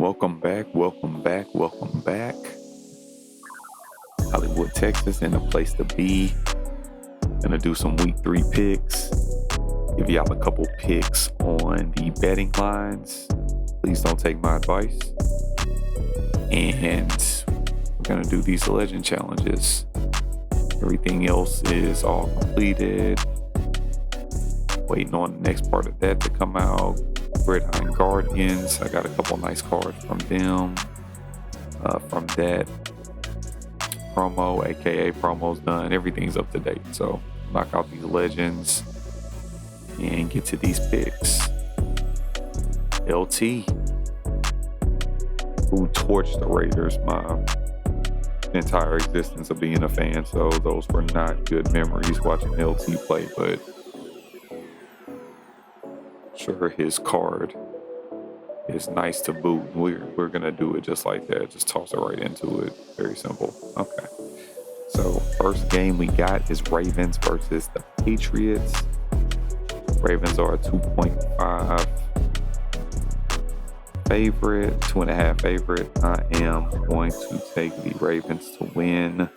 Welcome back. Hollywood, Texas, in a place to be. Gonna do some week 3 picks. Give y'all a couple picks on the betting lines. Please don't take my advice. And we're gonna do these legend challenges. Everything else is all completed. Waiting on the next part of that to come out. Gridiron Guardians, I got a couple nice cards from them. From that promo, aka promo's done. Everything's up to date. So knock out these legends and get to these picks. LT, who torched the Raiders my entire existence of being a fan. So those were not good memories watching LT play, but sure, his card is nice to boot. We're gonna do it just like that. Just toss it right into it. Very simple. Okay. So first game we got is Ravens versus the Patriots. Ravens are a 2.5 favorite, 2.5 favorite. I am going to take the Ravens to win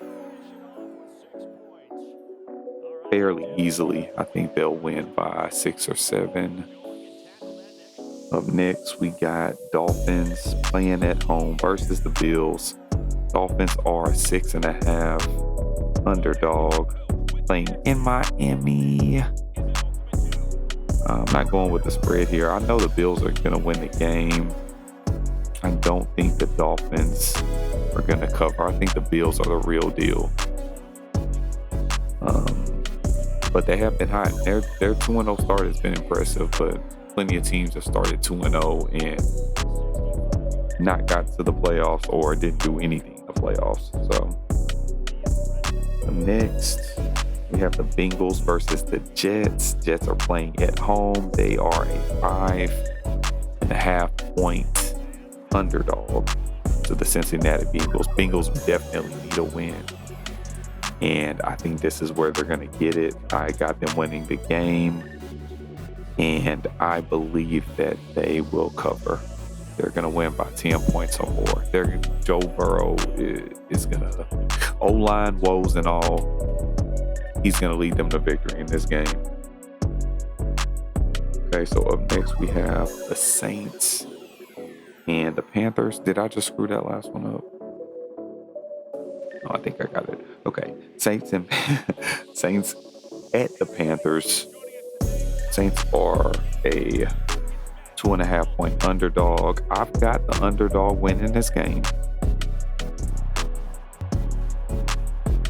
fairly easily. I think they'll win by 6 or 7. Up next, we got Dolphins playing at home versus the Bills. Dolphins are 6.5 underdog playing in Miami. I'm not going with the spread here. I know the Bills are going to win the game. I don't think the Dolphins are going to cover. I think the Bills are the real deal. But they have been hot. Their 2-0 start has been impressive, but plenty of teams have started 2-0 and not got to the playoffs or didn't do anything in the playoffs. So next, we have the Bengals versus the Jets. Jets are playing at home. They are a 5.5 point underdog to the Cincinnati Bengals. Bengals definitely need a win, and I think this is where they're going to get it. I got them winning the game, and I believe that they will cover. They're going to win by 10 points or more. Joe Burrow is going to, O-line woes and all, he's going to lead them to victory in this game. Okay, so up next we have the Saints and the Panthers. Did I just screw that last one up? No, I think I got it. Okay, Saints at the Panthers. Saints are a 2.5 point underdog. I've got the underdog winning this game,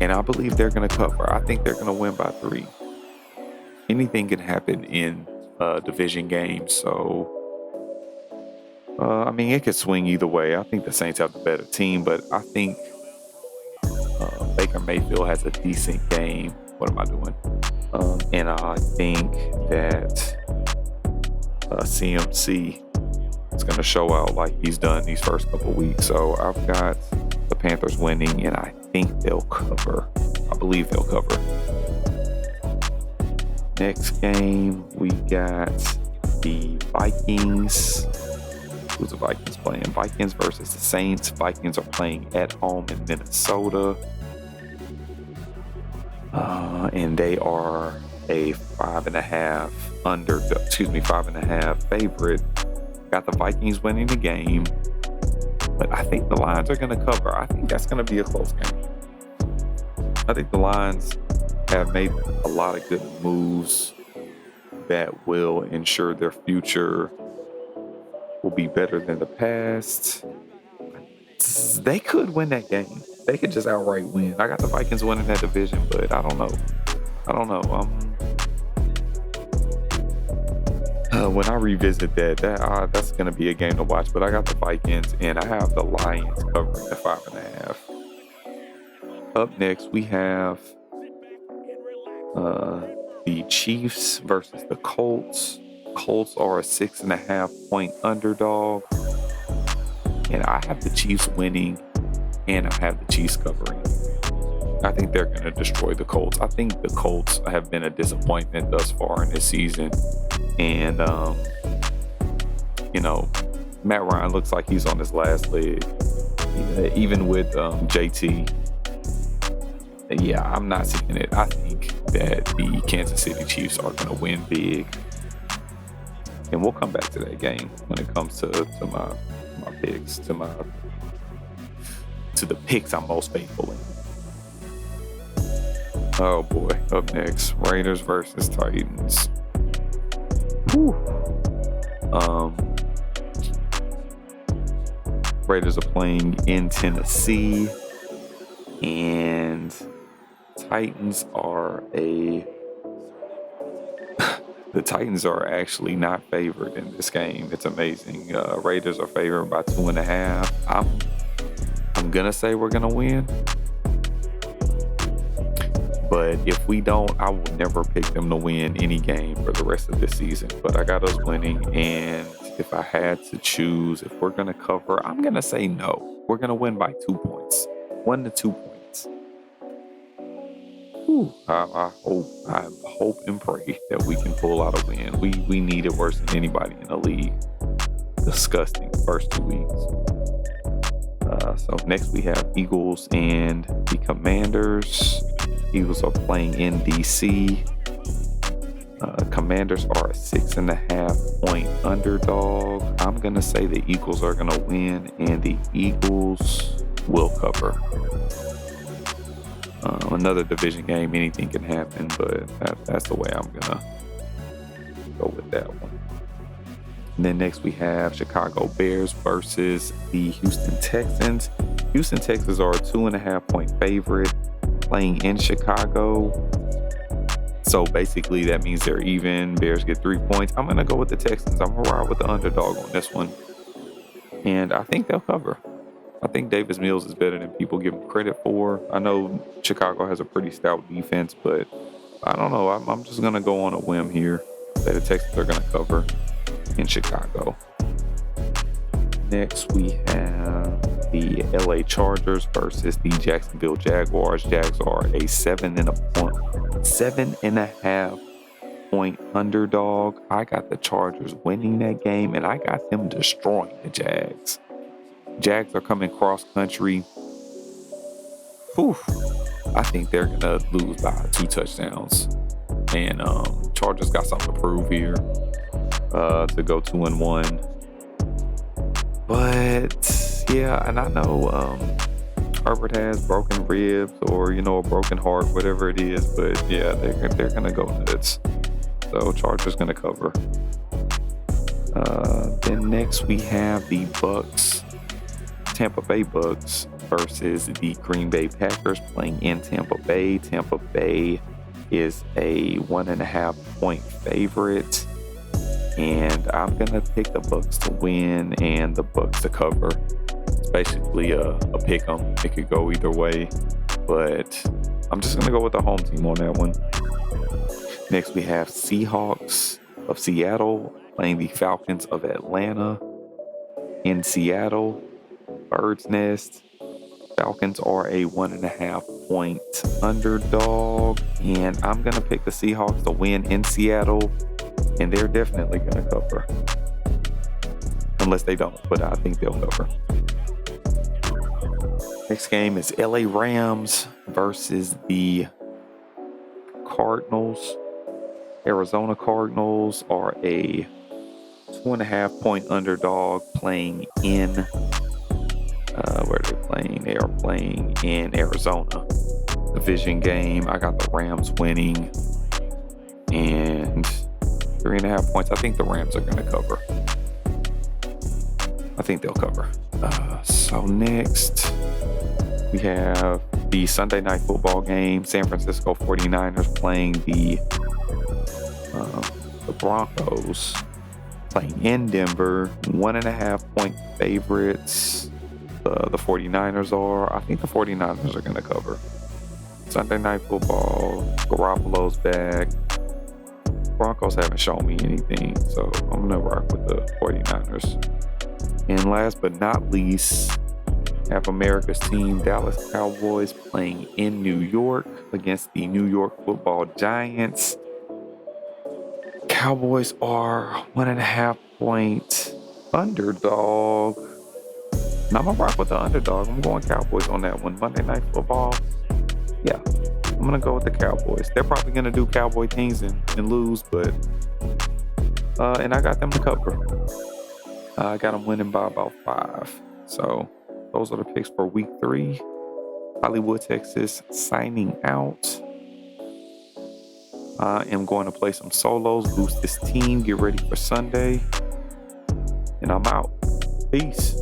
and I believe they're going to cover. I think they're going to win by 3. Anything can happen in division games, so I mean, it could swing either way. I think the Saints have the better team, but I think Baker Mayfield has a decent game. What am I doing? And I think that CMC is going to show out like he's done these first couple weeks. So I've got the Panthers winning, and I think they'll cover. I believe they'll cover. Next game, we got the Vikings. Who's the Vikings playing? Vikings versus the Saints. Vikings are playing at home in Minnesota. And they are a 5.5 favorite. Got the Vikings winning the game, but I think the Lions are going to cover. I think that's going to be a close game. I think the Lions have made a lot of good moves that will ensure their future will be better than the past. They could win that game. They could just outright win. I got the Vikings winning that division, but I don't know. When I revisit that's going to be a game to watch. But I got the Vikings, and I have the Lions covering the 5.5. Up next, we have the Chiefs versus the Colts. Colts are a 6.5 point underdog, and I have the Chiefs winning, and I have the Chiefs covering. I think they're going to destroy the Colts. I think the Colts have been a disappointment thus far in this season. And, Matt Ryan looks like he's on his last leg. Even with JT. Yeah, I'm not seeing it. I think that the Kansas City Chiefs are going to win big. And we'll come back to that game when it comes to my picks, to the picks I'm most faithful in. Oh boy, up next, Raiders versus Titans. Whew. Raiders are playing in Tennessee, and Titans are the Titans are actually not favored in this game. It's amazing. Raiders are favored by 2.5. I'm gonna say we're gonna win, but if we don't, I will never pick them to win any game for the rest of this season. But I got us winning, and if I had to choose if we're gonna cover, I'm gonna say no. We're gonna win by 2 points, 1 to 2 points. I hope and pray that we can pull out a win. We need it worse than anybody in the league. Disgusting first 2 weeks. So next we have Eagles and the Commanders. Eagles are playing in DC. Commanders are a 6.5 point underdog. I'm gonna say the Eagles are gonna win, and the Eagles will cover. Another division game, anything can happen, but that's the way I'm gonna go with that one. And then next we have Chicago Bears versus the Houston Texans. Houston Texans are a 2.5 point favorite playing in Chicago. So basically that means they're even. Bears get 3 points. I'm gonna go with the Texans. I'm gonna ride with the underdog on this one. And I think they'll cover. I think Davis Mills is better than people give him credit for. I know Chicago has a pretty stout defense, but I don't know. I'm just going to go on a whim here that the Texans are going to cover in Chicago. Next, we have the LA Chargers versus the Jacksonville Jaguars. Jags are a 7.5 point underdog. I got the Chargers winning that game, and I got them destroying the Jags. Jags are coming cross country. I think they're gonna lose by 2 touchdowns. And Chargers got something to prove here to go 2-1. But yeah, and I know Herbert has broken ribs or a broken heart, whatever it is. But yeah, they're gonna go nuts. So Chargers gonna cover. Then next we have the Tampa Bay Bucks versus the Green Bay Packers playing in Tampa Bay. Tampa Bay is a 1.5 point favorite, and I'm gonna pick the Bucks to win and the Bucks to cover. It's basically a pick 'em. It could go either way, but I'm just gonna go with the home team on that one. Next we have Seahawks of Seattle playing the Falcons of Atlanta in Seattle. Bird's Nest. Falcons are a 1.5 point underdog, and I'm gonna pick the Seahawks to win in Seattle, and they're definitely gonna cover, unless they don't, but I think they'll cover. Next game is LA Rams versus the Cardinals. Arizona Cardinals are a 2.5 point underdog playing in where are they playing? They are playing in Arizona. Division game. I got the Rams winning, and 3.5 points. I think the Rams are going to cover. I think they'll cover. So next we have the Sunday night football game. San Francisco 49ers playing the Broncos, playing in Denver. 1.5 point favorites. The 49ers are. I think the 49ers are going to cover. Sunday night football. Garoppolo's back. Broncos haven't shown me anything, so I'm going to rock with the 49ers. And last but not least, have America's team, Dallas Cowboys, playing in New York against the New York Football Giants. Cowboys are 1.5 point Underdog. And I'm gonna rock with the underdog. I'm going Cowboys on that one. Monday Night Football. Yeah, I'm gonna go with the Cowboys. They're probably gonna do Cowboy things and lose, but and I got them to cover. I got them winning by about 5. So those are the picks for week 3. Hollywood, Texas, signing out. I am going to play some solos, boost this team, get ready for Sunday, and I'm out. Peace.